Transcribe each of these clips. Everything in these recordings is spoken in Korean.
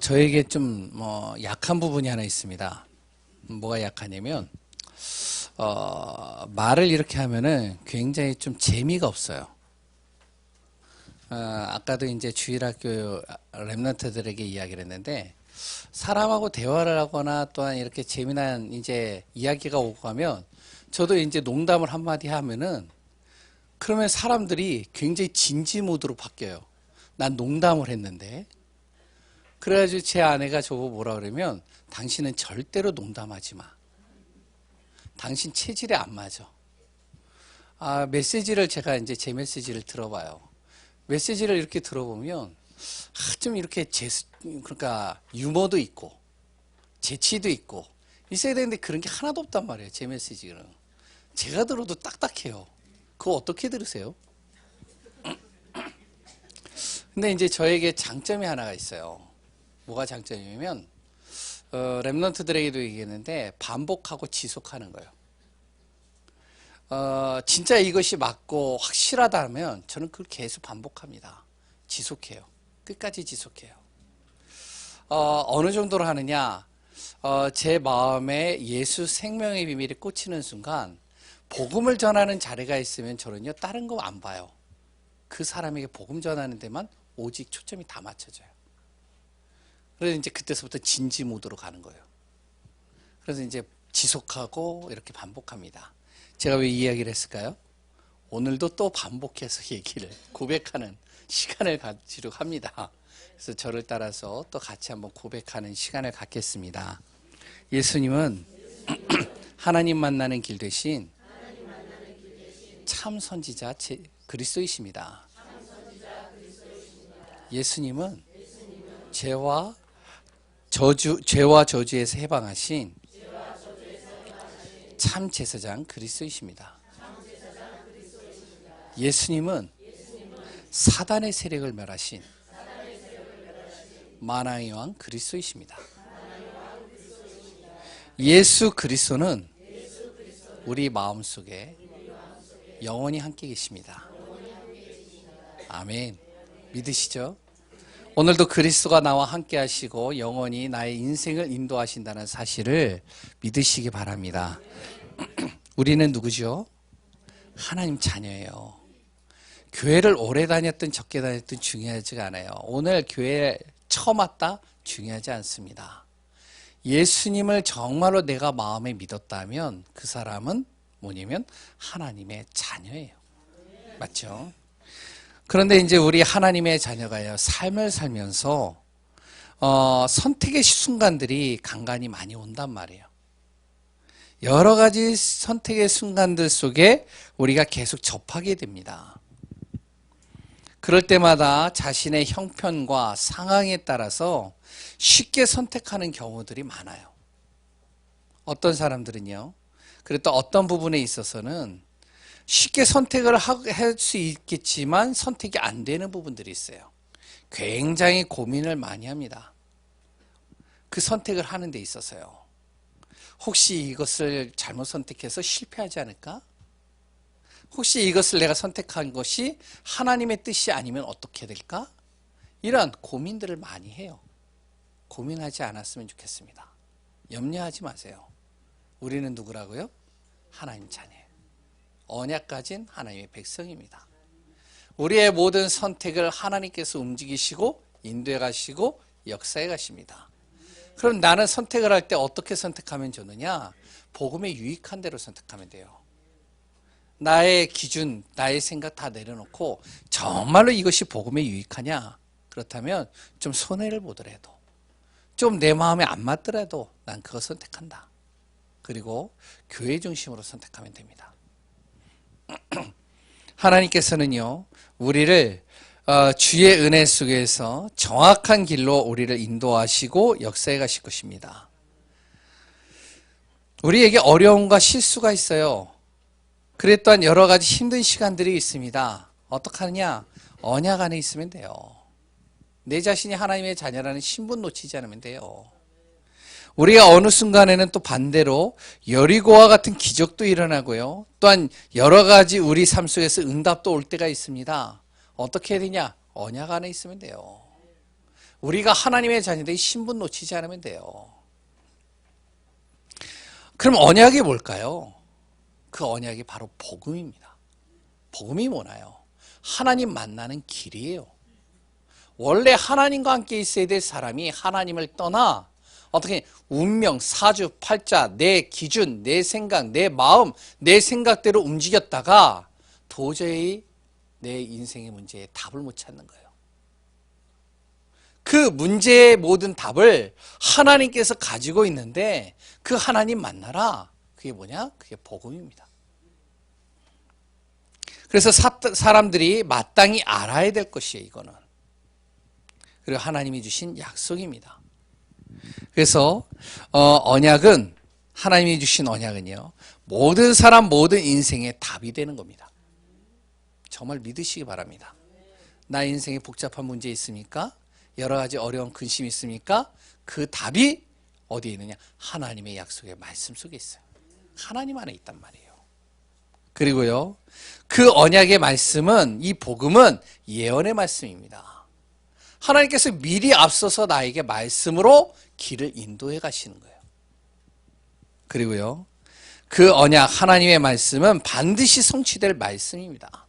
저에게 좀 약한 부분이 하나 있습니다. 뭐가 약하냐면 말을 이렇게 하면은 굉장히 좀 재미가 없어요. 아까도 이제 주일학교 랩런트들에게 이야기를 했는데, 사람하고 대화를 하거나 또한 이렇게 재미난 이제 이야기가 오고 가면 저도 이제 농담을 한마디 하면은, 그러면 사람들이 굉장히 진지 모드로 바뀌어요. 난 농담을 했는데. 그래가지고 제 아내가 저보고 뭐라 그러면, 당신은 절대로 농담하지 마. 당신 체질에 안 맞아. 메시지를 제가 이제 제 메시지를 들어봐요. 메시지를 이렇게 들어보면 좀 이렇게 그러니까 유머도 있고 재치도 있고 있어야 되는데 그런 게 하나도 없단 말이에요. 제 메시지는 제가 들어도 딱딱해요. 그거 어떻게 들으세요? 근데 이제 저에게 장점이 하나가 있어요. 뭐가 장점이냐면 랩런트들에게도 얘기했는데, 반복하고 지속하는 거예요. 진짜 이것이 맞고 확실하다면 저는 그걸 계속 반복합니다. 지속해요. 끝까지 지속해요. 어느 정도로 하느냐, 제 마음에 예수 생명의 비밀이 꽂히는 순간 복음을 전하는 자리가 있으면 저는요 다른 거 안 봐요. 그 사람에게 복음 전하는 데만 오직 초점이 다 맞춰져요. 그래서 이제 그때서부터 진지 모드로 가는 거예요. 그래서 이제 지속하고 이렇게 반복합니다. 제가 왜 이 이야기를 했을까요? 오늘도 또 반복해서 얘기를 고백하는 시간을 가지려고 합니다. 그래서 저를 따라서 또 같이 한번 고백하는 시간을 갖겠습니다. 예수님은 하나님 만나는 길 대신 참 선지자 그리스도이십니다. 예수님은 죄와 저주에서 해방하신 참 제사장 그리스도이십니다. 예수님은 사단의 세력을 멸하신 만왕의 왕 그리스도이십니다. 예수 그리스도는 우리 마음속에 영원히 함께 계십니다. 아멘. 믿으시죠? 오늘도 그리스도가 나와 함께 하시고 영원히 나의 인생을 인도하신다는 사실을 믿으시기 바랍니다. 우리는 누구죠? 하나님 자녀예요. 교회를 오래 다녔든 적게 다녔든 중요하지가 않아요. 오늘 교회에 처음 왔다? 중요하지 않습니다. 예수님을 정말로 내가 마음에 믿었다면 그 사람은 뭐냐면 하나님의 자녀예요. 맞죠? 그런데 이제 우리 하나님의 자녀가요, 삶을 살면서 선택의 순간들이 간간히 많이 온단 말이에요. 여러 가지 선택의 순간들 속에 우리가 계속 접하게 됩니다. 그럴 때마다 자신의 형편과 상황에 따라서 쉽게 선택하는 경우들이 많아요. 어떤 사람들은요, 그리고 또 어떤 부분에 있어서는 쉽게 선택을 할 수 있겠지만 선택이 안 되는 부분들이 있어요. 굉장히 고민을 많이 합니다. 그 선택을 하는 데 있어서요. 혹시 이것을 잘못 선택해서 실패하지 않을까? 혹시 이것을 내가 선택한 것이 하나님의 뜻이 아니면 어떻게 될까? 이런 고민들을 많이 해요. 고민하지 않았으면 좋겠습니다. 염려하지 마세요. 우리는 누구라고요? 하나님 자녀예요. 언약 가진 하나님의 백성입니다. 우리의 모든 선택을 하나님께서 움직이시고 인도해 가시고 역사해 가십니다. 그럼 나는 선택을 할 때 어떻게 선택하면 좋느냐? 복음에 유익한 대로 선택하면 돼요. 나의 기준, 나의 생각 다 내려놓고 정말로 이것이 복음에 유익하냐? 그렇다면 좀 손해를 보더라도, 좀 내 마음에 안 맞더라도 난 그거 선택한다. 그리고 교회 중심으로 선택하면 됩니다. 하나님께서는요, 우리를 주의 은혜 속에서 정확한 길로 우리를 인도하시고 역사해 가실 것입니다. 우리에게 어려움과 실수가 있어요. 그래 또한 여러 가지 힘든 시간들이 있습니다. 어떡하느냐? 언약 안에 있으면 돼요. 내 자신이 하나님의 자녀라는 신분 놓치지 않으면 돼요. 우리가 어느 순간에는 또 반대로 여리고와 같은 기적도 일어나고요. 또한 여러 가지 우리 삶 속에서 응답도 올 때가 있습니다. 어떻게 해야 되냐? 언약 안에 있으면 돼요. 우리가 하나님의 자녀들이 신분 놓치지 않으면 돼요. 그럼 언약이 뭘까요? 그 언약이 바로 복음입니다. 복음이 뭐나요? 하나님 만나는 길이에요. 원래 하나님과 함께 있어야 될 사람이 하나님을 떠나 어떻게 운명, 사주, 팔자, 내 기준, 내 생각, 내 마음, 내 생각대로 움직였다가 도저히 내 인생의 문제에 답을 못 찾는 거예요. 그 문제의 모든 답을 하나님께서 가지고 있는데 그 하나님 만나라. 그게 뭐냐? 그게 복음입니다. 그래서 사람들이 마땅히 알아야 될 것이에요. 이거는. 그리고 하나님이 주신 약속입니다. 그래서 언약은 하나님이 주신 언약은요. 모든 사람 모든 인생의 답이 되는 겁니다. 정말 믿으시기 바랍니다. 나 인생에 복잡한 문제 있습니까? 여러 가지 어려운 근심이 있습니까? 그 답이 어디에 있느냐? 하나님의 약속의 말씀 속에 있어요. 하나님 안에 있단 말이에요. 그리고요. 그 언약의 말씀은 이 복음은 예언의 말씀입니다. 하나님께서 미리 앞서서 나에게 말씀으로 길을 인도해 가시는 거예요. 그리고요. 그 언약 하나님의 말씀은 반드시 성취될 말씀입니다.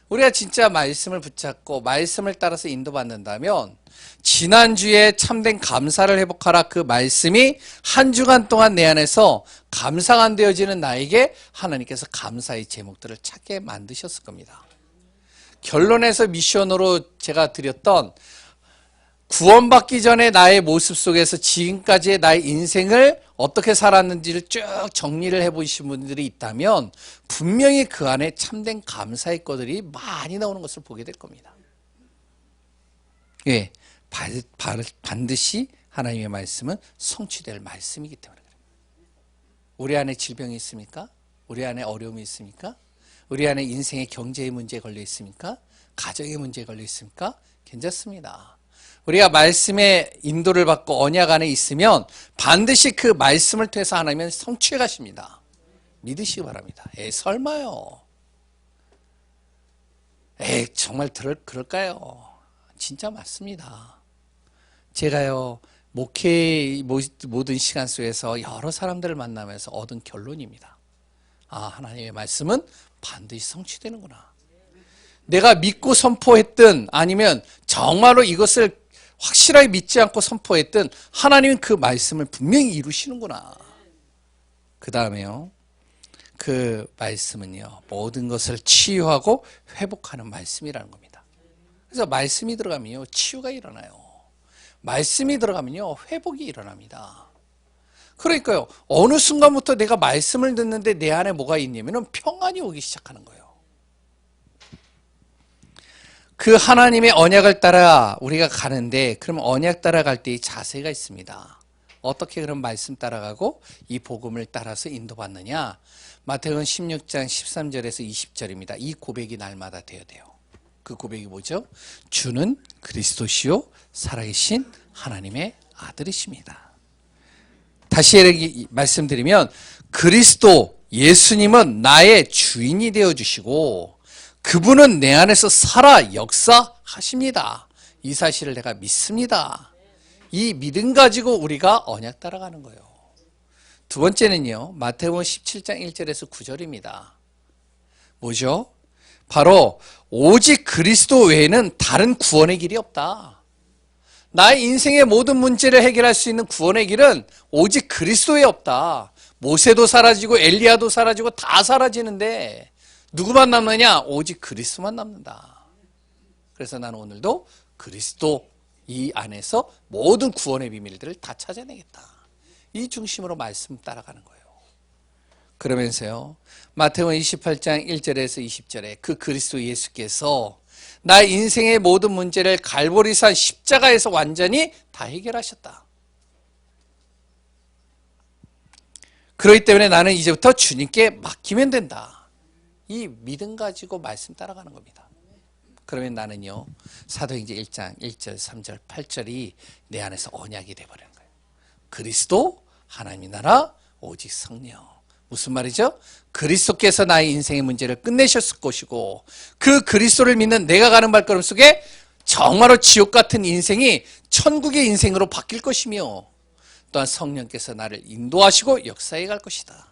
우리가 진짜 말씀을 붙잡고 말씀을 따라서 인도받는다면 지난주에 참된 감사를 회복하라 그 말씀이 한 주간 동안 내 안에서 감사가 안 되어지는 나에게 하나님께서 감사의 제목들을 찾게 만드셨을 겁니다. 결론에서 미션으로 제가 드렸던 구원받기 전에 나의 모습 속에서 지금까지의 나의 인생을 어떻게 살았는지를 쭉 정리를 해보신 분들이 있다면 분명히 그 안에 참된 감사의 것들이 많이 나오는 것을 보게 될 겁니다. 예, 반드시 하나님의 말씀은 성취될 말씀이기 때문에 그래요. 우리 안에 질병이 있습니까? 우리 안에 어려움이 있습니까? 우리 안에 인생의 경제의 문제에 걸려 있습니까? 가정의 문제에 걸려 있습니까? 괜찮습니다. 우리가 말씀의 인도를 받고 언약 안에 있으면 반드시 그 말씀을 통해서 하나님은 성취해 가십니다. 믿으시기 바랍니다. 설마요. 정말 그럴까요? 진짜 맞습니다. 제가요, 목회 모든 시간 속에서 여러 사람들을 만나면서 얻은 결론입니다. 하나님의 말씀은 반드시 성취되는구나. 내가 믿고 선포했든 아니면 정말로 이것을 확실하게 믿지 않고 선포했든 하나님은 그 말씀을 분명히 이루시는구나. 그 다음에요. 그 말씀은요. 모든 것을 치유하고 회복하는 말씀이라는 겁니다. 그래서 말씀이 들어가면요. 치유가 일어나요. 말씀이 들어가면요. 회복이 일어납니다. 그러니까요. 어느 순간부터 내가 말씀을 듣는데 내 안에 뭐가 있냐면 평안이 오기 시작하는 거예요. 그 하나님의 언약을 따라 우리가 가는데 그럼 언약 따라갈 때 이 자세가 있습니다. 어떻게 그런 말씀 따라가고 이 복음을 따라서 인도받느냐? 마태복음 16장 13절에서 20절입니다. 이 고백이 날마다 되어야 돼요. 그 고백이 뭐죠? 주는 그리스도시요 살아계신 하나님의 아들이십니다. 다시 말씀드리면 그리스도 예수님은 나의 주인이 되어주시고 그분은 내 안에서 살아 역사하십니다. 이 사실을 내가 믿습니다. 이 믿음 가지고 우리가 언약 따라가는 거예요. 두 번째는요. 마태복음 17장 1절에서 9절입니다. 뭐죠? 바로 오직 그리스도 외에는 다른 구원의 길이 없다. 나의 인생의 모든 문제를 해결할 수 있는 구원의 길은 오직 그리스도에 없다. 모세도 사라지고 엘리야도 사라지고 다 사라지는데 누구만 남느냐? 오직 그리스도만 남는다. 그래서 나는 오늘도 그리스도 이 안에서 모든 구원의 비밀들을 다 찾아내겠다. 이 중심으로 말씀 따라가는 거예요. 그러면서요. 마태복음 28장 1절에서 20절에 그 그리스도 예수께서 나의 인생의 모든 문제를 갈보리산 십자가에서 완전히 다 해결하셨다. 그렇기 때문에 나는 이제부터 주님께 맡기면 된다. 이 믿음 가지고 말씀 따라가는 겁니다. 그러면 나는요. 사도행전 1장 1절 3절 8절이 내 안에서 언약이 돼버리는 거예요. 그리스도 하나님의 나라 오직 성령. 무슨 말이죠? 그리스도께서 나의 인생의 문제를 끝내셨을 것이고 그 그리스도를 믿는 내가 가는 발걸음 속에 정말로 지옥 같은 인생이 천국의 인생으로 바뀔 것이며 또한 성령께서 나를 인도하시고 역사해 갈 것이다.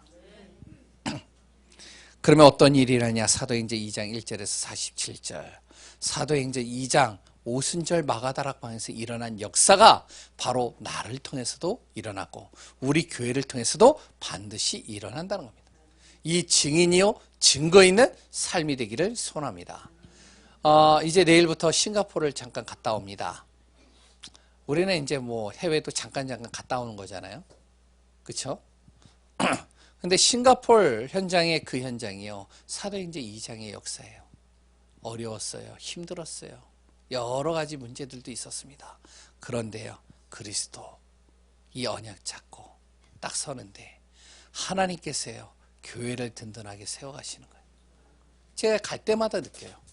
그러면 어떤 일이 일어나냐? 사도행전 2장 1절에서 47절. 사도행전 2장 오순절 마가다락방에서 일어난 역사가 바로 나를 통해서도 일어나고 우리 교회를 통해서도 반드시 일어난다는 겁니다. 이 증인이요 증거 있는 삶이 되기를 소원합니다. 이제 내일부터 싱가포르를 잠깐 갔다 옵니다. 우리는 이제 뭐 해외도 잠깐 갔다 오는 거잖아요. 그렇죠? 근데 싱가포르 현장의 그 현장이요 사도행전 2장의 역사예요. 어려웠어요. 힘들었어요. 여러 가지 문제들도 있었습니다. 그런데요 그리스도 이 언약 잡고 딱 서는데 하나님께서요 교회를 든든하게 세워가시는 거예요. 제가 갈 때마다 느껴요.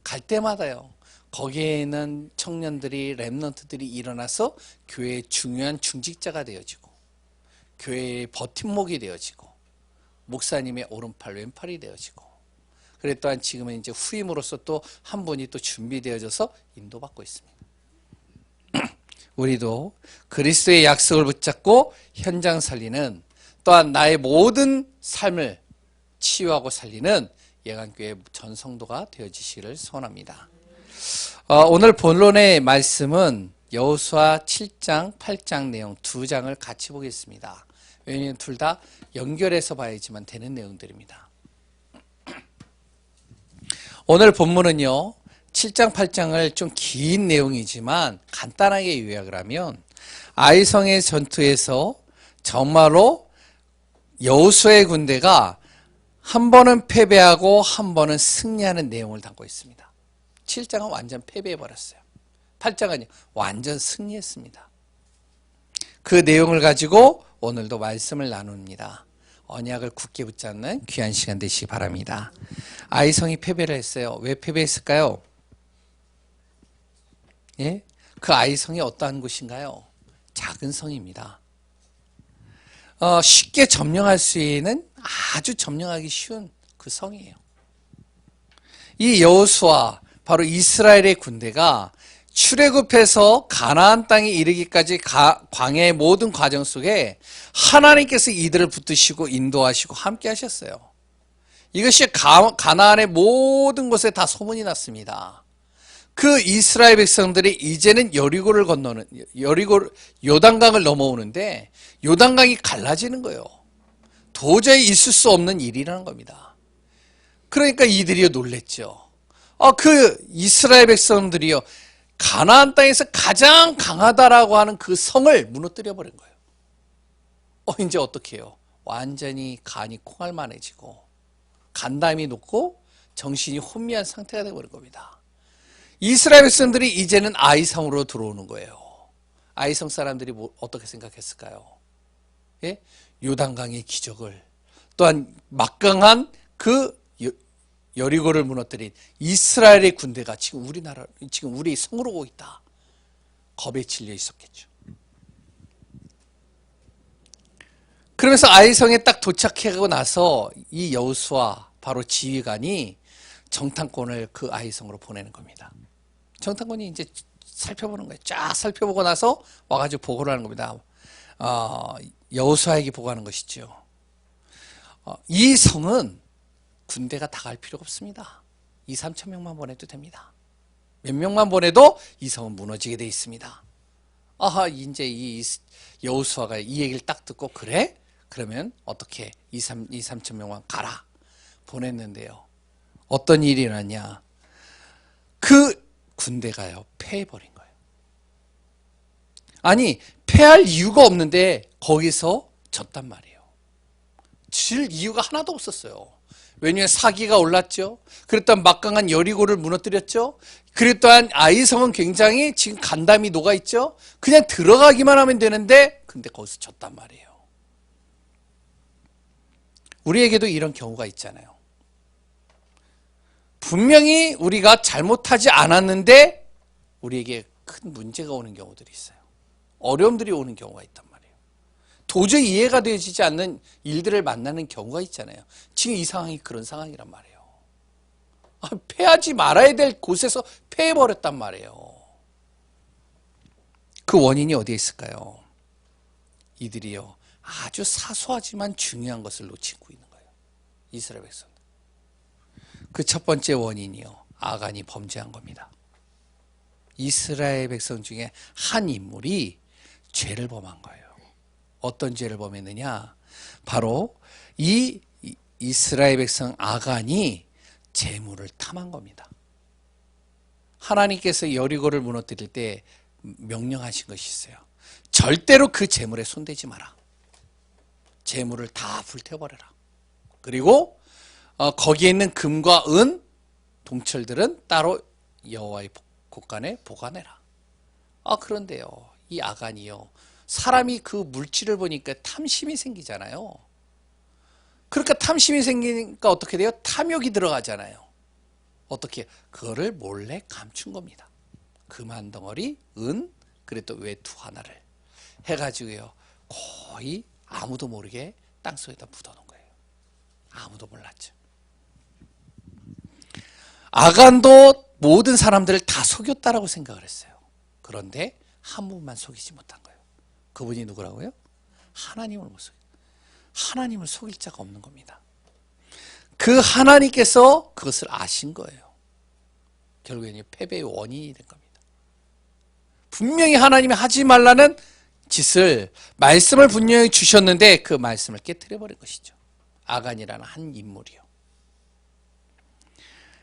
갈 때마다요 거기에는 청년들이 렘넌트들이 일어나서 교회의 중요한 중직자가 되어지고 교회의 버팀목이 되어지고 목사님의 오른팔 왼팔이 되어지고 그래 또한 지금은 이제 후임으로서 또 한 분이 또 준비되어져서 인도받고 있습니다. 우리도 그리스도의 약속을 붙잡고 현장 살리는 또한 나의 모든 삶을 치유하고 살리는 예강교회 전 성도가 되어지시기를 소원합니다. 오늘 본론의 말씀은 여호수아 7장, 8장 내용 두 장을 같이 보겠습니다. 왜냐하면 둘 다 연결해서 봐야지만 되는 내용들입니다. 오늘 본문은요 7장, 8장을 좀 긴 내용이지만 간단하게 요약을 하면 아이성의 전투에서 정말로 여호수아의 군대가 한 번은 패배하고 한 번은 승리하는 내용을 담고 있습니다. 7장은 완전 패배해버렸어요. 8장은 완전 승리했습니다. 그 내용을 가지고 오늘도 말씀을 나눕니다. 언약을 굳게 붙잡는 귀한 시간 되시기 바랍니다. 아이성이 패배를 했어요. 왜 패배했을까요? 예? 그 아이성이 어떠한 곳인가요? 작은 성입니다. 쉽게 점령할 수 있는 아주 점령하기 쉬운 그 성이에요. 이 여호수아 바로 이스라엘의 군대가 출애굽해서 가나안 땅에 이르기까지 광야의 모든 과정 속에 하나님께서 이들을 붙드시고 인도하시고 함께 하셨어요. 이것이 가나안의 모든 곳에 다 소문이 났습니다. 그 이스라엘 백성들이 이제는 여리고를 건너는 요단강을 넘어오는데 요단강이 갈라지는 거예요. 도저히 있을 수 없는 일이라는 겁니다. 그러니까 이들이 놀랬죠. 그 이스라엘 백성들이요 가나안 땅에서 가장 강하다라고 하는 그 성을 무너뜨려 버린 거예요. 이제 어떻게 해요? 완전히 간이 콩알만해지고 간담이 높고 정신이 혼미한 상태가 되어버린 겁니다. 이스라엘 백성들이 이제는 아이성으로 들어오는 거예요. 아이성 사람들이 어떻게 생각했을까요? 예? 요단강의 기적을 또한 막강한 그 여리고를 무너뜨린 이스라엘의 군대가 지금 우리 성으로 오고 있다. 겁에 질려 있었겠죠. 그러면서 아이성에 딱 도착하고 나서 이 여호수아 바로 지휘관이 정탐꾼을 그 아이성으로 보내는 겁니다. 정탐꾼이 이제 살펴보는 거예요. 쫙 살펴보고 나서 와가지고 보고를 하는 겁니다. 여호수아에게 보고하는 것이죠. 이 성은 군대가 다 갈 필요가 없습니다. 2-3천 명만 보내도 됩니다. 몇 명만 보내도 이 성은 무너지게 돼 있습니다. 이제 이 여호수아가 이 얘기를 딱 듣고 그래? 그러면 어떻게 2-3천 명만 가라 보냈는데요. 어떤 일이 일어났냐? 그 군대가요 패해버린 거예요. 아니 패할 이유가 없는데 거기서 졌단 말이에요. 질 이유가 하나도 없었어요. 왜냐하면 사기가 올랐죠. 그랬더니 막강한 여리고를 무너뜨렸죠. 그랬더니 아이성은 굉장히 지금 간담이 녹아있죠. 그냥 들어가기만 하면 되는데 근데 거기서 졌단 말이에요. 우리에게도 이런 경우가 있잖아요. 분명히 우리가 잘못하지 않았는데 우리에게 큰 문제가 오는 경우들이 있어요. 어려움들이 오는 경우가 있단 말이에요. 도저히 이해가 되어지지 않는 일들을 만나는 경우가 있잖아요. 지금 이 상황이 그런 상황이란 말이에요. 패하지 말아야 될 곳에서 패해버렸단 말이에요. 그 원인이 어디에 있을까요? 이들이요, 아주 사소하지만 중요한 것을 놓치고 있는 거예요. 이스라엘 백성들. 그 첫 번째 원인이요, 아간이 범죄한 겁니다. 이스라엘 백성 중에 한 인물이 죄를 범한 거예요. 어떤 죄를 범했느냐? 바로 이 이스라엘 백성 아간이 재물을 탐한 겁니다. 하나님께서 여리고를 무너뜨릴 때 명령하신 것이 있어요. 절대로 그 재물에 손대지 마라. 재물을 다 불태워버려라. 그리고 거기에 있는 금과 은, 동철들은 따로 여호와의 곳간에 보관해라. 그런데요, 이 아간이요, 사람이 그 물질을 보니까 탐심이 생기잖아요. 그러니까 탐심이 생기니까 어떻게 돼요? 탐욕이 들어가잖아요. 어떻게? 그거를 몰래 감춘 겁니다. 금 한 덩어리, 은, 그리고 또 외투 하나를 해가지고요, 거의 아무도 모르게 땅속에다 묻어놓은 거예요. 아무도 몰랐죠. 아간도 모든 사람들을 다 속였다라고 생각을 했어요. 그런데 한 분만 속이지 못한 거예요. 그분이 누구라고요? 하나님을 못 속여요. 하나님을 속일 자가 없는 겁니다. 그 하나님께서 그것을 아신 거예요. 결국에는 패배의 원인이 된 겁니다. 분명히 하나님이 하지 말라는 짓을, 말씀을 분명히 주셨는데 그 말씀을 깨트려 버린 것이죠. 아간이라는 한 인물이요.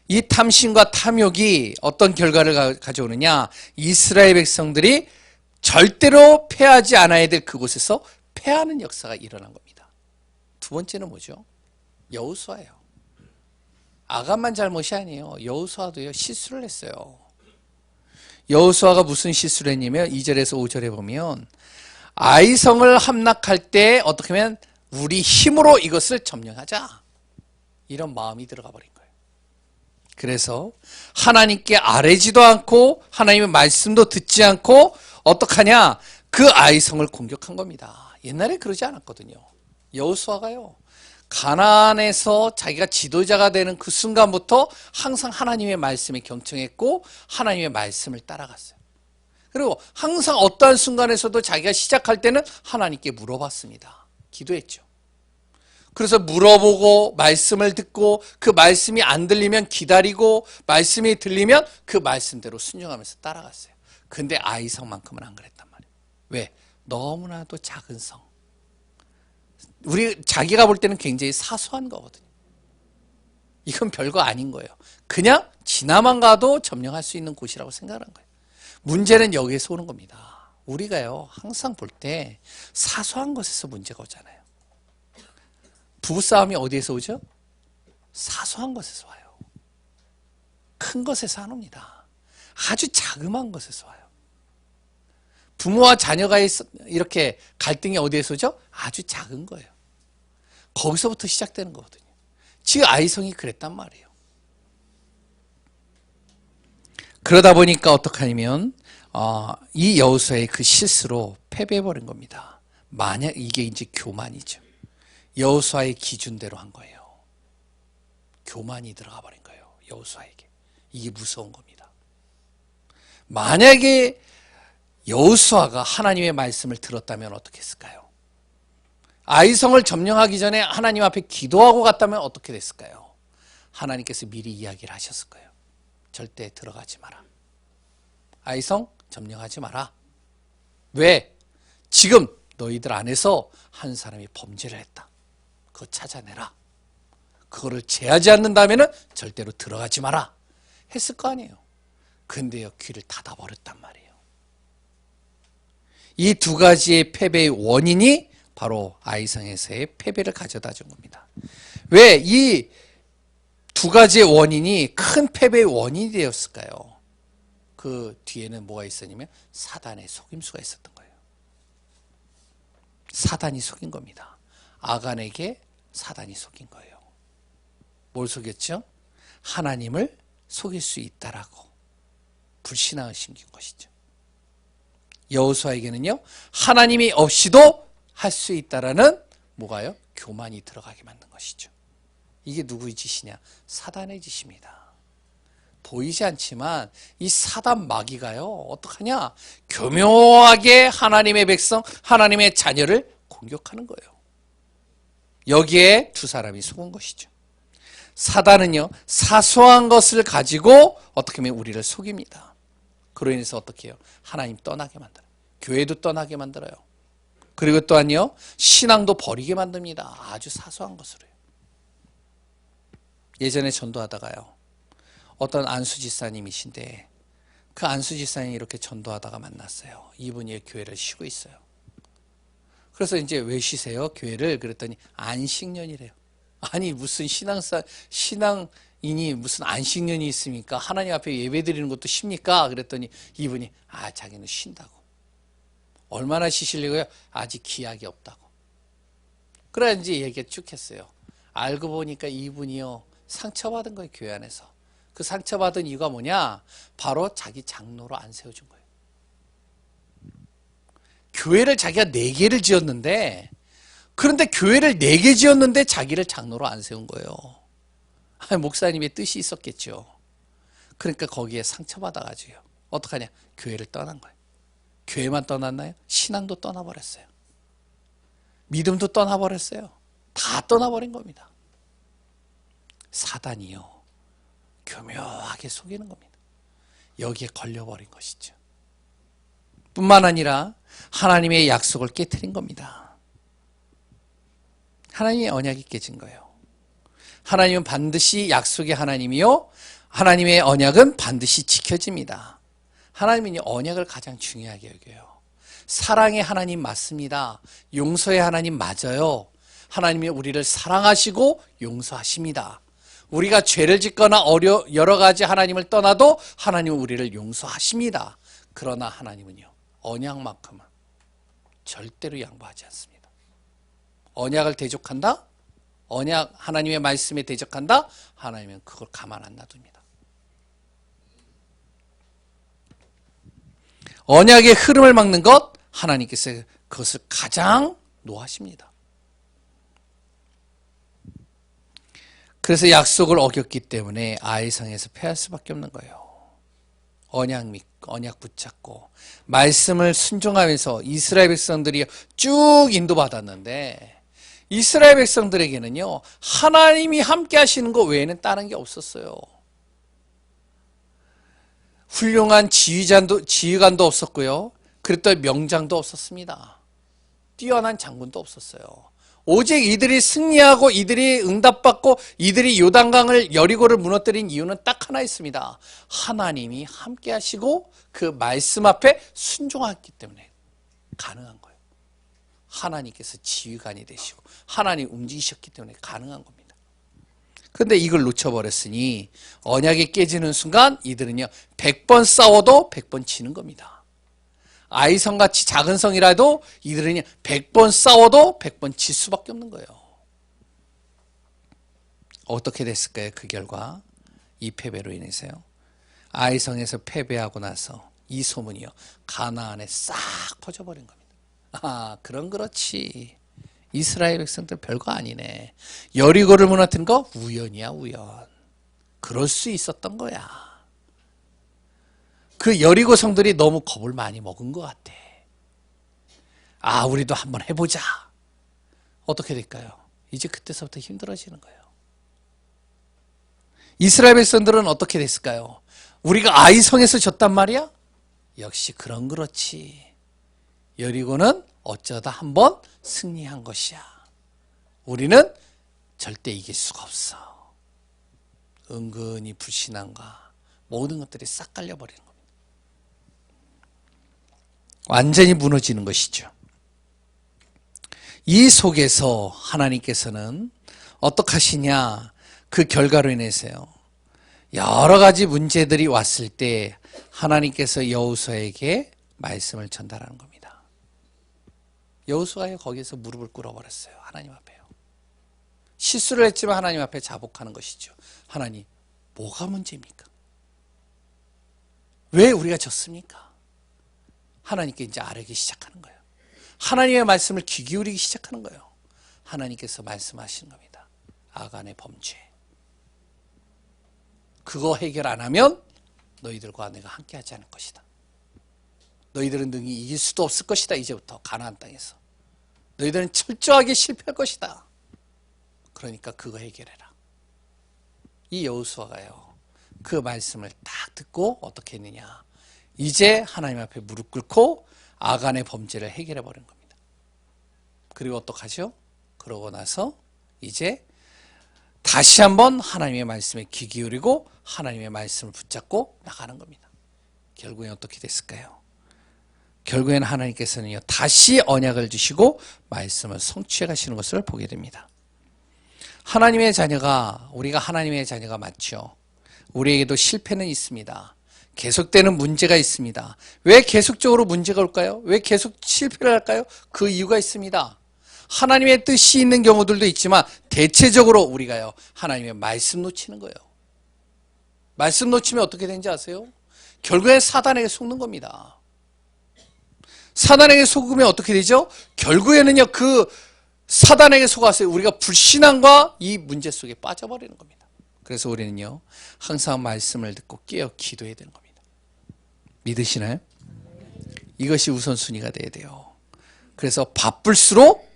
이 탐심과 탐욕이 어떤 결과를 가져오느냐? 이스라엘 백성들이 절대로 패하지 않아야 될 그곳에서 패하는 역사가 일어난 겁니다. 두 번째는 뭐죠? 여호수아예요. 아간만 잘못이 아니에요. 여호수아도요, 실수를 했어요. 여호수아가 무슨 실수를 했냐면 2절에서 5절에 보면 아이성을 함락할 때 어떻게 하면 우리 힘으로 이것을 점령하자, 이런 마음이 들어가 버린 거예요. 그래서 하나님께 아뢰지도 않고 하나님의 말씀도 듣지 않고 어떡하냐? 그 아이성을 공격한 겁니다. 옛날에 그러지 않았거든요. 여호수아가요, 가나안에서 자기가 지도자가 되는 그 순간부터 항상 하나님의 말씀에 경청했고 하나님의 말씀을 따라갔어요. 그리고 항상 어떠한 순간에서도 자기가 시작할 때는 하나님께 물어봤습니다. 기도했죠. 그래서 물어보고 말씀을 듣고 그 말씀이 안 들리면 기다리고 말씀이 들리면 그 말씀대로 순종하면서 따라갔어요. 근데 아이성만큼은 안 그랬단 말이에요. 왜? 너무나도 작은 성. 우리 자기가 볼 때는 굉장히 사소한 거거든요. 이건 별거 아닌 거예요. 그냥 지나만 가도 점령할 수 있는 곳이라고 생각한 거예요. 문제는 여기에서 오는 겁니다. 우리가요, 항상 볼 때 사소한 것에서 문제가 오잖아요. 부부싸움이 어디에서 오죠? 사소한 것에서 와요. 큰 것에서 안 옵니다. 아주 자그마한 것에서 와요. 부모와 자녀가 이렇게 갈등이 어디에서 오죠? 아주 작은 거예요. 거기서부터 시작되는 거거든요. 지금 아이성이 그랬단 말이에요. 그러다 보니까 어떡하냐면 이 여호수아의 그 실수로 패배해버린 겁니다. 만약 이게 이제 교만이죠. 여호수아의 기준대로 한 거예요. 교만이 들어가 버린 거예요. 여호수아에게. 이게 무서운 겁니다. 만약에 여호수아가 하나님의 말씀을 들었다면 어떻게 했을까요? 아이성을 점령하기 전에 하나님 앞에 기도하고 갔다면 어떻게 됐을까요? 하나님께서 미리 이야기를 하셨을 거예요. 절대 들어가지 마라. 아이성 점령하지 마라. 왜? 지금 너희들 안에서 한 사람이 범죄를 했다. 그거 찾아내라. 그거를 제하지 않는다면 절대로 들어가지 마라. 했을 거 아니에요. 근데요, 귀를 닫아버렸단 말이에요. 이 두 가지의 패배의 원인이 바로 아이성에서의 패배를 가져다 준 겁니다. 왜 이 두 가지의 원인이 큰 패배의 원인이 되었을까요? 그 뒤에는 뭐가 있었냐면 사단의 속임수가 있었던 거예요. 사단이 속인 겁니다. 아간에게 사단이 속인 거예요. 뭘 속였죠? 하나님을 속일 수 있다라고 불신앙을 심긴 것이죠. 여호수아에게는요, 하나님이 없이도 할 수 있다라는 뭐가요? 교만이 들어가게 만든 것이죠. 이게 누구의 짓이냐? 사단의 짓입니다. 보이지 않지만 이 사단 마귀가요, 어떡하냐? 교묘하게 하나님의 백성, 하나님의 자녀를 공격하는 거예요. 여기에 두 사람이 속은 것이죠. 사단은요, 사소한 것을 가지고 어떻게 하면 우리를 속입니다. 그로 인해서 어떻게 해요? 하나님 떠나게 만들어요. 교회도 떠나게 만들어요. 그리고 또한요, 신앙도 버리게 만듭니다. 아주 사소한 것으로요. 예전에 전도하다가요, 어떤 안수지사님이신데 그 안수지사님이 이렇게 전도하다가 만났어요. 이분이 교회를 쉬고 있어요. 그래서 이제 왜 쉬세요? 교회를? 그랬더니 안식년이래요. 아니 무슨 신앙인이 무슨 안식년이 있습니까? 하나님 앞에 예배 드리는 것도 쉽니까? 그랬더니 이분이 자기는 쉰다고. 얼마나 쉬시려고요? 아직 기약이 없다고. 그래 이제 얘기 쭉 했어요. 알고 보니까 이분이요, 상처받은 거예요. 교회 안에서. 그 상처받은 이유가 뭐냐? 바로 자기 장로로 안 세워준 거예요. 교회를 자기가 4개를 지었는데, 그런데 교회를 4개 지었는데 자기를 장로로 안 세운 거예요. 목사님의 뜻이 있었겠죠. 그러니까 거기에 상처받아가지고요, 어떡하냐? 교회를 떠난 거예요. 교회만 떠났나요? 신앙도 떠나버렸어요. 믿음도 떠나버렸어요. 다 떠나버린 겁니다. 사단이요, 교묘하게 속이는 겁니다. 여기에 걸려버린 것이죠. 뿐만 아니라 하나님의 약속을 깨트린 겁니다. 하나님의 언약이 깨진 거예요. 하나님은 반드시 약속의 하나님이요, 하나님의 언약은 반드시 지켜집니다. 하나님은 언약을 가장 중요하게 여겨요. 사랑의 하나님 맞습니다. 용서의 하나님 맞아요. 하나님이 우리를 사랑하시고 용서하십니다. 우리가 죄를 짓거나 여러 가지 하나님을 떠나도 하나님은 우리를 용서하십니다. 그러나 하나님은요, 언약만큼은 절대로 양보하지 않습니다. 언약을 대적한다? 언약, 하나님의 말씀에 대적한다? 하나님은 그걸 가만 안 놔둡니다. 언약의 흐름을 막는 것, 하나님께서 그것을 가장 노하십니다. 그래서 약속을 어겼기 때문에 아이성에서 패할 수밖에 없는 거예요. 언약 믿고, 언약 붙잡고, 말씀을 순종하면서 이스라엘 백성들이 쭉 인도받았는데, 이스라엘 백성들에게는요, 하나님이 함께 하시는 것 외에는 다른 게 없었어요. 훌륭한 지휘관도 없었고요. 그랬더니 명장도 없었습니다. 뛰어난 장군도 없었어요. 오직 이들이 승리하고 이들이 응답받고 이들이 요단강을 여리고를 무너뜨린 이유는 딱 하나 있습니다. 하나님이 함께 하시고 그 말씀 앞에 순종했기 때문에 가능한 거예요. 하나님께서 지휘관이 되시고 하나님 움직이셨기 때문에 가능한 겁니다. 그런데 이걸 놓쳐버렸으니 언약이 깨지는 순간 이들은요, 100번 싸워도 100번 지는 겁니다. 아이성같이 작은 성이라도 이들은 100번 싸워도 100번 질 수밖에 없는 거예요. 어떻게 됐을까요? 그 결과 이 패배로 인해서요, 아이성에서 패배하고 나서 이 소문이요, 가나안에 싹 퍼져버린 겁니다. 그럼 그렇지, 이스라엘 백성들 별거 아니네. 여리고를 무너뜨린 거 우연이야, 우연. 그럴 수 있었던 거야. 그 여리고 성들이 너무 겁을 많이 먹은 것 같아. 우리도 한번 해보자. 어떻게 될까요? 이제 그때서부터 힘들어지는 거예요. 이스라엘 백성들은 어떻게 됐을까요? 우리가 아이성에서 졌단 말이야? 역시 그런 그렇지. 여리고는 어쩌다 한번 승리한 것이야. 우리는 절대 이길 수가 없어. 은근히 불신앙과 모든 것들이 싹 깔려버리는 겁니다. 완전히 무너지는 것이죠. 이 속에서 하나님께서는 어떻게 하시냐, 그 결과로 인해서요, 여러 가지 문제들이 왔을 때 하나님께서 여호수아에게 말씀을 전달하는 겁니다. 여호수아가 거기서 무릎을 꿇어버렸어요. 하나님 앞에요. 실수를 했지만 하나님 앞에 자복하는 것이죠. 하나님, 뭐가 문제입니까? 왜 우리가 졌습니까? 하나님께 이제 아뢰기 시작하는 거예요. 하나님의 말씀을 귀 기울이기 시작하는 거예요. 하나님께서 말씀하시는 겁니다. 아간의 범죄. 그거 해결 안 하면 너희들과 내가 함께하지 않을 것이다. 너희들은 능히 이길 수도 없을 것이다. 이제부터 가나안 땅에서 너희들은 철저하게 실패할 것이다. 그러니까 그거 해결해라. 이 여호수아가요, 그 말씀을 딱 듣고 어떻게 했느냐, 이제 하나님 앞에 무릎 꿇고 아간의 범죄를 해결해 버린 겁니다. 그리고 어떡하죠? 그러고 나서 이제 다시 한번 하나님의 말씀에 귀 기울이고 하나님의 말씀을 붙잡고 나가는 겁니다. 결국엔 어떻게 됐을까요? 결국엔 하나님께서는요, 다시 언약을 주시고 말씀을 성취해 가시는 것을 보게 됩니다. 하나님의 자녀가, 우리가 하나님의 자녀가 맞죠. 우리에게도 실패는 있습니다. 계속되는 문제가 있습니다. 왜 계속적으로 문제가 올까요? 왜 계속 실패를 할까요? 그 이유가 있습니다. 하나님의 뜻이 있는 경우들도 있지만 대체적으로 우리가요, 하나님의 말씀 놓치는 거예요. 말씀 놓치면 어떻게 되는지 아세요? 결국엔 사단에게 속는 겁니다. 사단에게 속으면 어떻게 되죠? 결국에는요, 그 사단에게 속아서 우리가 불신앙과 이 문제 속에 빠져버리는 겁니다. 그래서 우리는요, 항상 말씀을 듣고 깨어 기도해야 되는 겁니다. 믿으시나요? 이것이 우선순위가 돼야 돼요. 그래서 바쁠수록,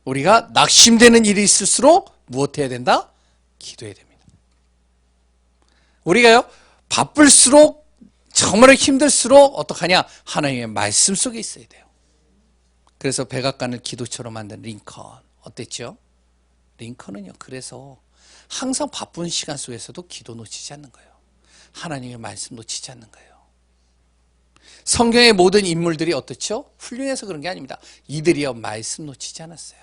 우리가 낙심되는 일이 있을수록 무엇해야 된다? 기도해야 됩니다. 우리가요, 바쁠수록, 정말 힘들수록 어떡하냐? 하나님의 말씀 속에 있어야 돼요. 그래서 백악관을 기도처럼 만든 링컨 어땠죠? 링컨은요, 그래서 항상 바쁜 시간 속에서도 기도 놓치지 않는 거예요. 하나님의 말씀 놓치지 않는 거예요. 성경의 모든 인물들이 어떻죠? 훌륭해서 그런 게 아닙니다. 이들이요, 말씀 놓치지 않았어요.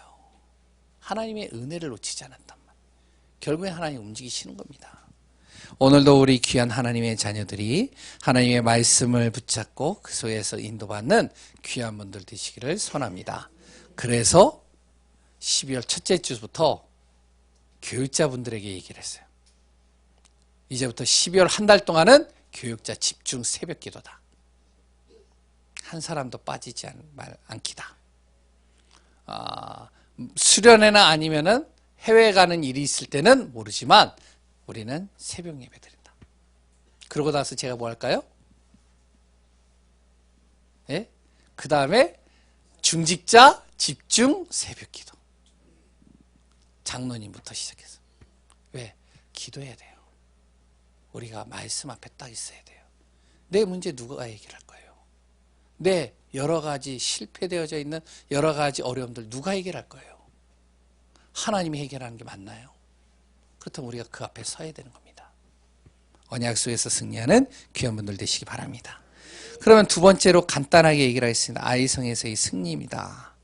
하나님의 은혜를 놓치지 않았단 말이에요. 결국에 하나님 움직이시는 겁니다. 오늘도 우리 귀한 하나님의 자녀들이 하나님의 말씀을 붙잡고 그 속에서 인도받는 귀한 분들 되시기를 소원합니다. 그래서 12월 첫째 주부터 교육자분들에게 얘기를 했어요. 이제부터 12월 한 달 동안은 교육자 집중 새벽 기도다. 한 사람도 빠지지 않기다. 수련회나 아니면은 해외 가는 일이 있을 때는 모르지만 우리는 새벽 예배 드린다. 그러고 나서 제가 뭐 할까요? 예? 그 다음에 중직자 집중 새벽 기도. 장로님부터 시작해서. 왜? 기도해야 돼요. 우리가 말씀 앞에 딱 있어야 돼요. 내 문제 누가 해결할 거예요? 내 여러 가지 실패되어져 있는 여러 가지 어려움들 누가 해결할 거예요? 하나님이 해결하는 게 맞나요? 그렇다면 우리가 그 앞에 서야 되는 겁니다. 언약 속에서 승리하는 귀한 분들 되시기 바랍니다. 그러면 두 번째로 간단하게 얘기를 하겠습니다. 아이성에서의 승리입니다.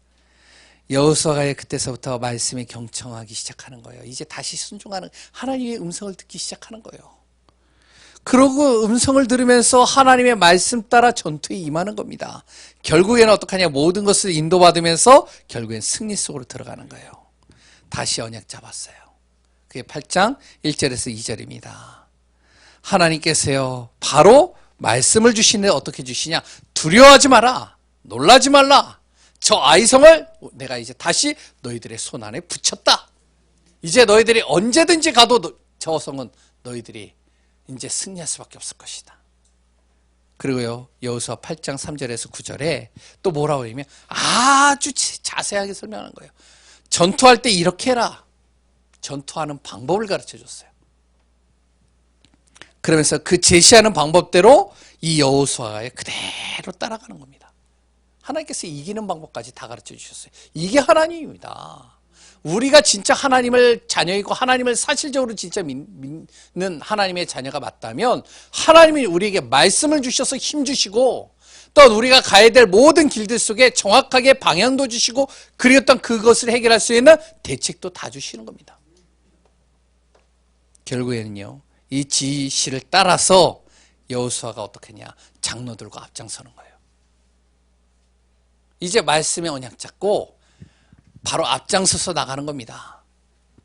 여호수아가 그때서부터 말씀에 경청하기 시작하는 거예요. 이제 다시 순종하는, 하나님의 음성을 듣기 시작하는 거예요. 그러고 음성을 들으면서 하나님의 말씀 따라 전투에 임하는 겁니다. 결국에는 어떡하냐? 모든 것을 인도받으면서 결국엔 승리 속으로 들어가는 거예요. 다시 언약 잡았어요. 그게 8장 1절에서 2절입니다. 하나님께서요, 바로 말씀을 주시는데 어떻게 주시냐? 두려워하지 마라. 놀라지 말라. 저 아이성을 내가 이제 다시 너희들의 손 안에 붙였다. 이제 너희들이 언제든지 가도 저 성은 너희들이 이제 승리할 수밖에 없을 것이다. 그리고요, 여호수아 8장 3절에서 9절에 또 뭐라고 하냐면 아주 자세하게 설명하는 거예요. 전투할 때 이렇게 해라. 전투하는 방법을 가르쳐 줬어요. 그러면서 그 제시하는 방법대로 이 여호수아가 그대로 따라가는 겁니다. 하나님께서 이기는 방법까지 다 가르쳐 주셨어요. 이게 하나님입니다. 우리가 진짜 하나님을 자녀이고 하나님을 사실적으로 진짜 믿는 하나님의 자녀가 맞다면 하나님이 우리에게 말씀을 주셔서 힘 주시고 또 우리가 가야 될 모든 길들 속에 정확하게 방향도 주시고 그리고 또 그것을 해결할 수 있는 대책도 다 주시는 겁니다. 결국에는요, 이 지시를 따라서 여호수아가 어떻게 했냐? 장로들과 앞장서는 거예요. 이제 말씀의 언약 잡고 바로 앞장서서 나가는 겁니다.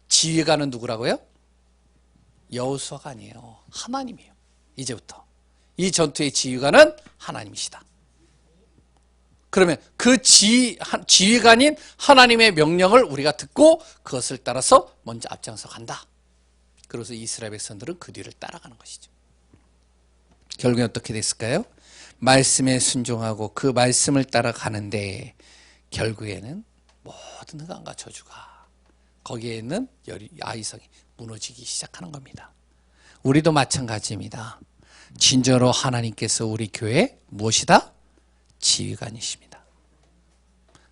지휘관은 누구라고요? 여호수아가 아니에요. 하나님이에요. 이제부터 이 전투의 지휘관은 하나님이시다. 그러면 그 지휘관인 하나님의 명령을 우리가 듣고 그것을 따라서 먼저 앞장서 간다. 그래서 이스라엘 백성들은 그 뒤를 따라가는 것이죠. 결국에 어떻게 됐을까요? 말씀에 순종하고 그 말씀을 따라가는데 결국에는 모든 흑암과 저주가 거기에 있는 아이성이 무너지기 시작하는 겁니다. 우리도 마찬가지입니다. 진정으로 하나님께서 우리 교회에 무엇이다? 지휘관이십니다.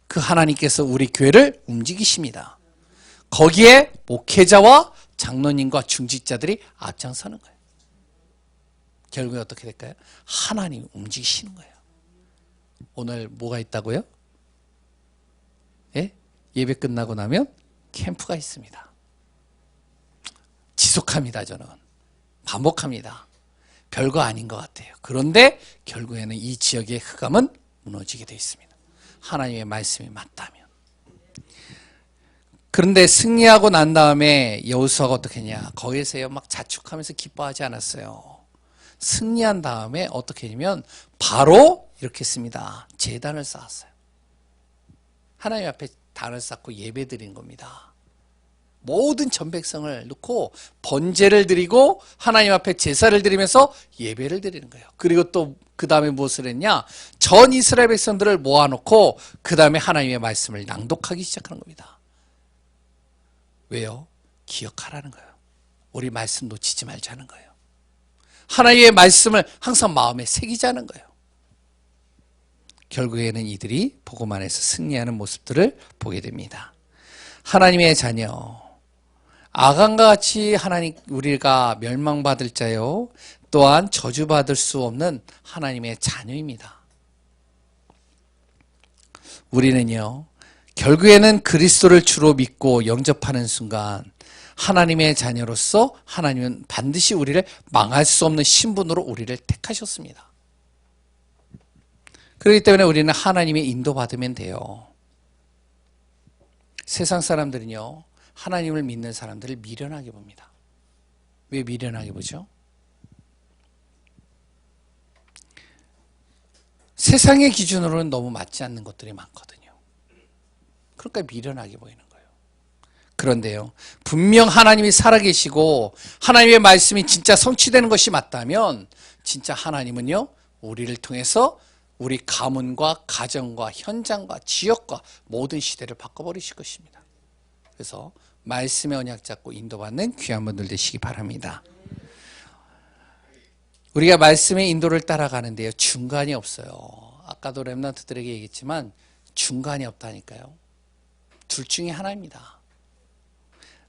그 하나님께서 우리 교회를 움직이십니다. 거기에 목회자와 장로님과 중직자들이 앞장서는 거예요. 결국에 어떻게 될까요? 하나님이 움직이시는 거예요. 오늘 뭐가 있다고요? 예? 예배 끝나고 나면 캠프가 있습니다. 지속합니다. 저는 반복합니다. 별거 아닌 것 같아요. 그런데 결국에는 이 지역의 흑암은 무너지게 되어 있습니다. 하나님의 말씀이 맞다면. 그런데 승리하고 난 다음에 여호수아가 어떻게 했냐? 거기에서 막 자축하면서 기뻐하지 않았어요. 승리한 다음에 어떻게 했냐면 바로 이렇게 했습니다. 제단을 쌓았어요. 하나님 앞에 단을 쌓고 예배 드린 겁니다. 모든 전 백성을 놓고 번제를 드리고 하나님 앞에 제사를 드리면서 예배를 드리는 거예요. 그리고 또 그 다음에 무엇을 했냐? 전 이스라엘 백성들을 모아놓고 그 다음에 하나님의 말씀을 낭독하기 시작하는 겁니다. 왜요? 기억하라는 거예요. 우리 말씀 놓치지 말자는 거예요. 하나님의 말씀을 항상 마음에 새기자는 거예요. 결국에는 이들이 복음 안에서 승리하는 모습들을 보게 됩니다. 하나님의 자녀, 아간과 같이 하나님 우리가 멸망받을 자요, 또한 저주받을 수 없는 하나님의 자녀입니다. 우리는요, 결국에는 그리스도를 주로 믿고 영접하는 순간 하나님의 자녀로서 하나님은 반드시 우리를 망할 수 없는 신분으로 우리를 택하셨습니다. 그렇기 때문에 우리는 하나님의 인도받으면 돼요. 세상 사람들은요, 하나님을 믿는 사람들을 미련하게 봅니다. 왜 미련하게 보죠? 세상의 기준으로는 너무 맞지 않는 것들이 많거든요. 그러니까 미련하게 보이는 거예요. 그런데요, 분명 하나님이 살아계시고 하나님의 말씀이 진짜 성취되는 것이 맞다면 진짜 하나님은요, 우리를 통해서 우리 가문과 가정과 현장과 지역과 모든 시대를 바꿔버리실 것입니다. 그래서 말씀의 언약 잡고 인도받는 귀한 분들 되시기 바랍니다. 우리가 말씀의 인도를 따라가는데요, 중간이 없어요. 아까도 렘넌트들에게 얘기했지만 중간이 없다니까요. 둘 중에 하나입니다.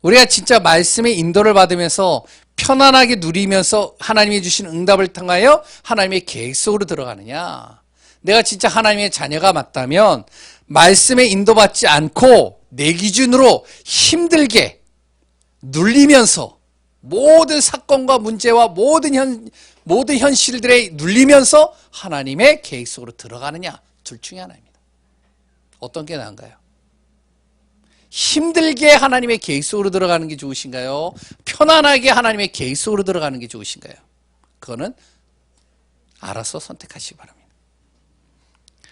우리가 진짜 말씀의 인도를 받으면서 편안하게 누리면서 하나님이 주신 응답을 통하여 하나님의 계획 속으로 들어가느냐, 내가 진짜 하나님의 자녀가 맞다면 말씀에 인도받지 않고 내 기준으로 힘들게 눌리면서 모든 사건과 문제와 모든 현실들에 눌리면서 하나님의 계획 속으로 들어가느냐, 둘 중에 하나입니다. 어떤 게 나은가요? 힘들게 하나님의 계획 속으로 들어가는 게 좋으신가요? 편안하게 하나님의 계획 속으로 들어가는 게 좋으신가요? 그거는 알아서 선택하시기 바랍니다.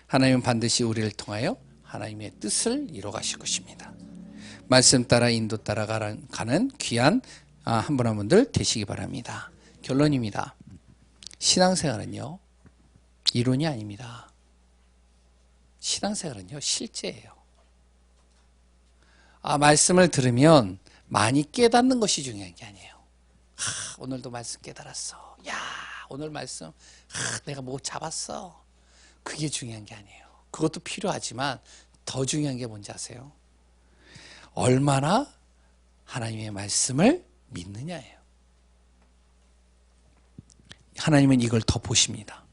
하나님은 반드시 우리를 통하여 하나님의 뜻을 이뤄가실 것입니다. 말씀 따라 인도 따라 가는 귀한 한 분 한 분들 되시기 바랍니다. 결론입니다. 신앙생활은요, 이론이 아닙니다. 신앙생활은요, 실제예요. 말씀을 들으면 많이 깨닫는 것이 중요한 게 아니에요. 오늘도 말씀 깨달았어. 야, 오늘 말씀 내가 뭐 잡았어. 그게 중요한 게 아니에요. 그것도 필요하지만 더 중요한 게 뭔지 아세요? 얼마나 하나님의 말씀을 믿느냐예요. 하나님은 이걸 더 보십니다.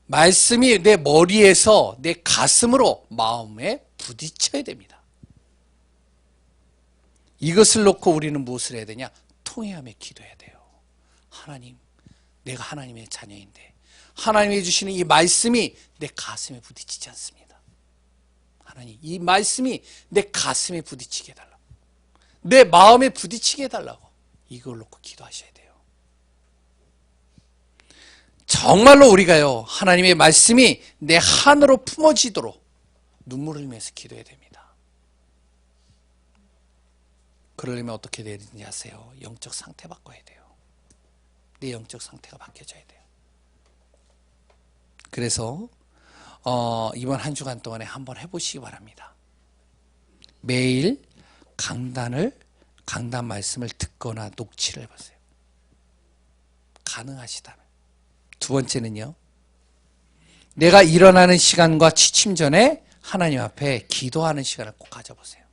말씀이 내 머리에서 내 가슴으로 마음에 부딪혀야 됩니다. 이것을 놓고 우리는 무엇을 해야 되냐? 통회하며 기도해야 돼요. 하나님, 내가 하나님의 자녀인데 하나님이 주시는 이 말씀이 내 가슴에 부딪히지 않습니다. 하나님, 이 말씀이 내 가슴에 부딪히게 해달라고, 내 마음에 부딪히게 해달라고, 이걸 놓고 기도하셔야 돼요. 정말로 우리가요, 하나님의 말씀이 내 한으로 품어지도록 눈물을 흘리면서 기도해야 됩니다. 그러려면 어떻게 돼야 되는지 아세요? 영적 상태 바꿔야 돼요. 내 영적 상태가 바뀌어져야 돼요. 그래서 이번 한 주간 동안에 한번 해보시기 바랍니다. 매일 강단 말씀을 듣거나 녹취를 해보세요. 가능하시다면. 두 번째는요. 내가 일어나는 시간과 취침 전에 하나님 앞에 기도하는 시간을 꼭 가져보세요.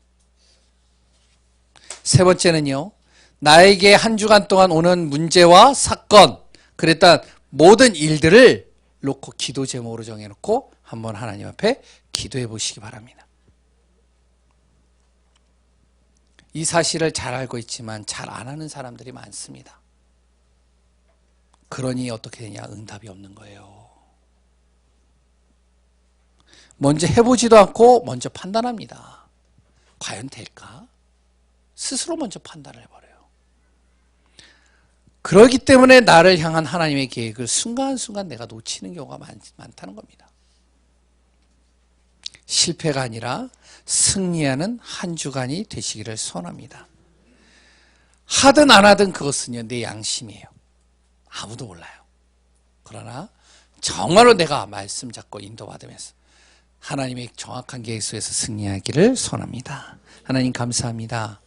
세 번째는요. 나에게 한 주간 동안 오는 문제와 사건, 그랬던 모든 일들을 놓고 기도 제목으로 정해놓고 한번 하나님 앞에 기도해 보시기 바랍니다. 이 사실을 잘 알고 있지만 잘 안 하는 사람들이 많습니다. 그러니 어떻게 되냐? 응답이 없는 거예요. 먼저 해보지도 않고 먼저 판단합니다. 과연 될까? 스스로 먼저 판단을 해버려요. 그렇기 때문에 나를 향한 하나님의 계획을 순간순간 내가 놓치는 경우가 많다는 겁니다. 실패가 아니라 승리하는 한 주간이 되시기를 소원합니다. 하든 안 하든 그것은요, 내 양심이에요. 아무도 몰라요. 그러나 정말로 내가 말씀 잡고 인도받으면서 하나님의 정확한 계획 속에서 승리하기를 소원합니다. 하나님 감사합니다.